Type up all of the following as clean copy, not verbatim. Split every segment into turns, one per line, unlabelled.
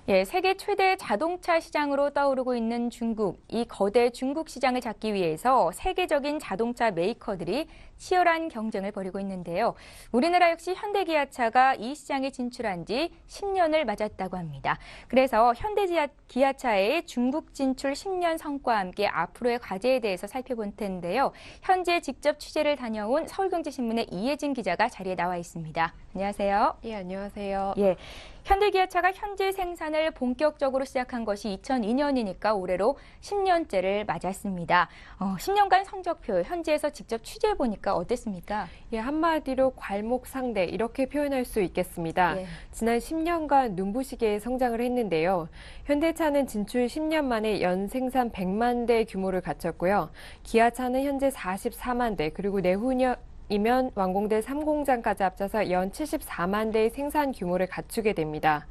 예, 세계 최대 자동차 시장으로 떠오르고 있는 중국. 이 거대 중국 시장을 잡기 위해서 세계적인 자동차 메이커들이 치열한 경쟁을 벌이고 있는데요. 우리나라 역시 현대기아차가 이 시장에 진출한 지 10년을 맞았다고 합니다. 그래서 현대기아차의 중국 진출 10년 성과와 함께 앞으로의 과제에 대해서 살펴볼 텐데요. 현재 직접 취재를 다녀온 서울경제신문의 이혜진 기자가 자리에 나와 있습니다. 안녕하세요.
예, 안녕하세요.
예. 현대기아차가 현재 생산을 본격적으로 시작한 것이 2002년이니까 올해로 10년째를 맞았습니다. 10년간 성적표 현지에서 직접 취재해보니까 어땠습니까?
예, 한마디로 괄목상대 이렇게 표현할 수 있겠습니다.
예.
지난 10년간 눈부시게 성장을 했는데요. 현대차는 진출 10년 만에 연 생산 100만 대 규모를 갖췄고요. 기아차는 현재 44만 대, 그리고 내후년이면 완공될 3공장까지 합쳐서 연 74만 대의 생산 규모를 갖추게 됩니다.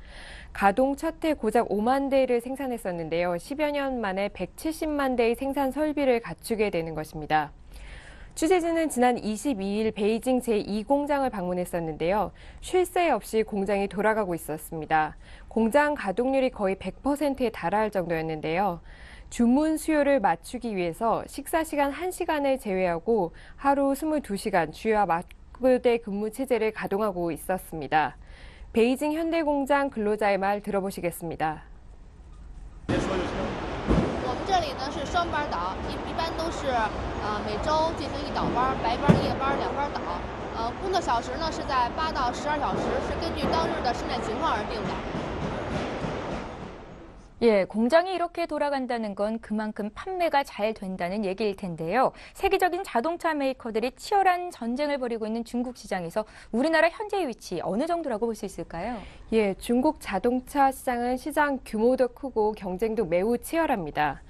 가동 첫 해 고작 5만 대를 생산했었는데요. 10여 년 만에 170만 대의 생산 설비를 갖추게 되는 것입니다. 취재진은 지난 22일 베이징 제2공장을 방문했었는데요. 쉴 새 없이 공장이 돌아가고 있었습니다. 공장 가동률이 거의 100%에 달할 정도였는데요. 주문 수요를 맞추기 위해서 식사 시간 1시간을 제외하고 하루 22시간 주요 맞부대 근무 체제를 가동하고 있었습니다. 베이징 현대공장 근로자의 말 들어보시겠습니다.
我们这里呢是双班倒，一般都是每周进行一倒班，白班、夜班两班倒。工作小时呢是在8到12小时，是根据当日的生产情况而定的。
예, 공장이 이렇게 돌아간다는 건 그만큼 판매가 잘 된다는 얘기일 텐데요. 세계적인 자동차 메이커들이 치열한 전쟁을 벌이고 있는 중국 시장에서 우리나라 현재의 위치 어느 정도라고 볼 수 있을까요?
예, 중국 자동차 시장은 시장 규모도 크고 경쟁도 매우 치열합니다.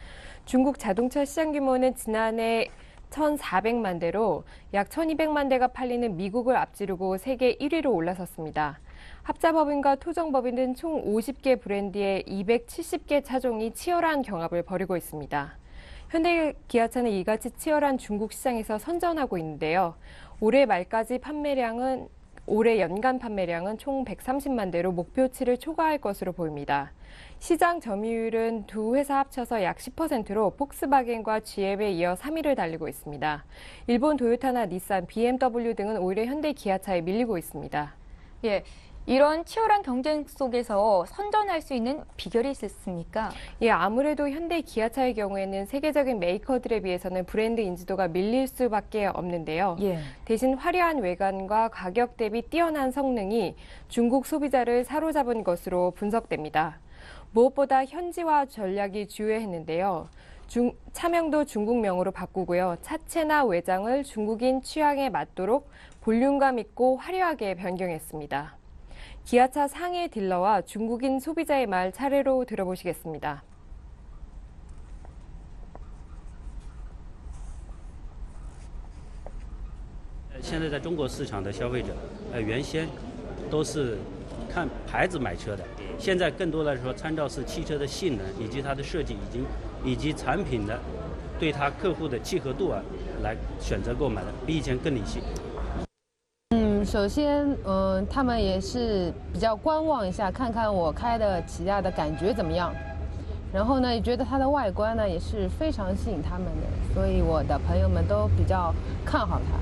중국 자동차 시장 규모는 지난해 1,400만 대로 약 1,200만 대가 팔리는 미국을 앞지르고 세계 1위로 올라섰습니다. 합자법인과 토종법인 등 총 50개 브랜드의 270개 차종이 치열한 경합을 벌이고 있습니다. 현대기아차는 이같이 치열한 중국 시장에서 선전하고 있는데요. 올해 연간 판매량은 총 130만 대로 목표치를 초과할 것으로 보입니다. 시장 점유율은 두 회사 합쳐서 약 10%로 폭스바겐과 GM에 이어 3위를 달리고 있습니다. 일본 도요타나 닛산, BMW 등은 오히려 현대기아차에 밀리고 있습니다.
예. 이런 치열한 경쟁 속에서 선전할 수 있는 비결이 있었습니까?
예, 아무래도 현대 기아차의 경우에는 세계적인 메이커들에 비해서는 브랜드 인지도가 밀릴 수밖에 없는데요.
예.
대신 화려한 외관과 가격 대비 뛰어난 성능이 중국 소비자를 사로잡은 것으로 분석됩니다. 무엇보다 현지화 전략이 주요했는데요. 차명도 중국명으로 바꾸고요. 차체나 외장을 중국인 취향에 맞도록 볼륨감 있고 화려하게 변경했습니다. 기아차 상해 딜러와 중국인 소비자의 말 차례로 들어보시겠습니다.
现在在中国市场的消费者，原先都是看牌子买车的，现在更多的说参照是汽车的性能以及它的设计，以及产品的对他客户的契合度来选择购买的，比以前更理性。
首先，他们也是比较观望一下，看看我开的起亚的感觉怎么样。然后呢，也觉得它的外观呢也是非常吸引他们的，所以我的朋友们都比较看好它。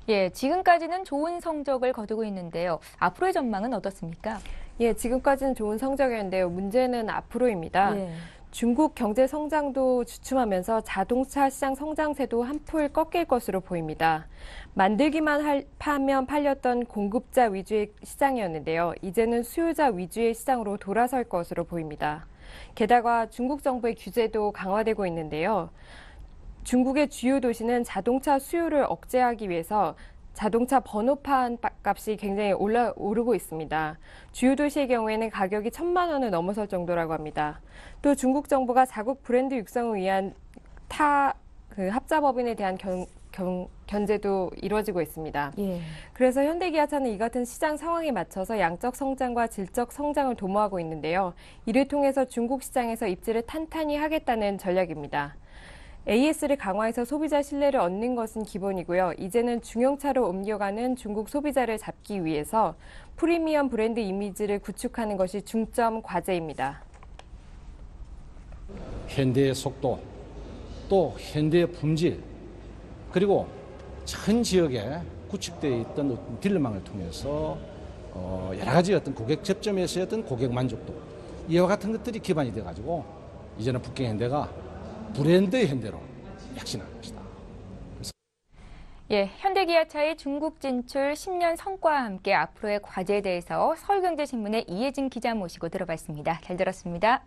예, 지금까지는 좋은 성적을 거두고 있는데요. 앞으로의 전망은 어떻습니까?
예, 지금까지는 좋은 성적이었는데요. 문제는 앞으로입니다.
예.
중국 경제 성장도 주춤하면서 자동차 시장 성장세도 한풀 꺾일 것으로 보입니다. 만들기만 하면 팔렸던 공급자 위주의 시장이었는데요. 이제는 수요자 위주의 시장으로 돌아설 것으로 보입니다. 게다가 중국 정부의 규제도 강화되고 있는데요. 중국의 주요 도시는 자동차 수요를 억제하기 위해서 자동차 번호판 값이 굉장히 오르고 있습니다. 주요 도시의 경우에는 가격이 1,000만 원을 넘어설 정도라고 합니다. 또 중국 정부가 자국 브랜드 육성을 위한 합자법인에 대한 견제도 이루어지고 있습니다.
예.
그래서 현대기아차는 이 같은 시장 상황에 맞춰서 양적 성장과 질적 성장을 도모하고 있는데요. 이를 통해서 중국 시장에서 입지를 탄탄히 하겠다는 전략입니다. AS를 강화해서 소비자 신뢰를 얻는 것은 기본이고요. 이제는 중형차로 옮겨가는 중국 소비자를 잡기 위해서 프리미엄 브랜드 이미지를 구축하는 것이 중점 과제입니다.
현대의 속도, 또 현대의 품질, 그리고 전 지역에 구축되어 있던 딜러망을 통해서 여러 가지 어떤 고객 접점에서의 어떤 고객 만족도, 이와 같은 것들이 기반이 돼가지고 이제는 북경 현대가 브랜드의 현대로 혁신하는 것이다.
예, 현대기아차의 중국 진출 10년 성과와 함께 앞으로의 과제에 대해서 서울경제신문의 이혜진 기자 모시고 들어봤습니다. 잘 들었습니다.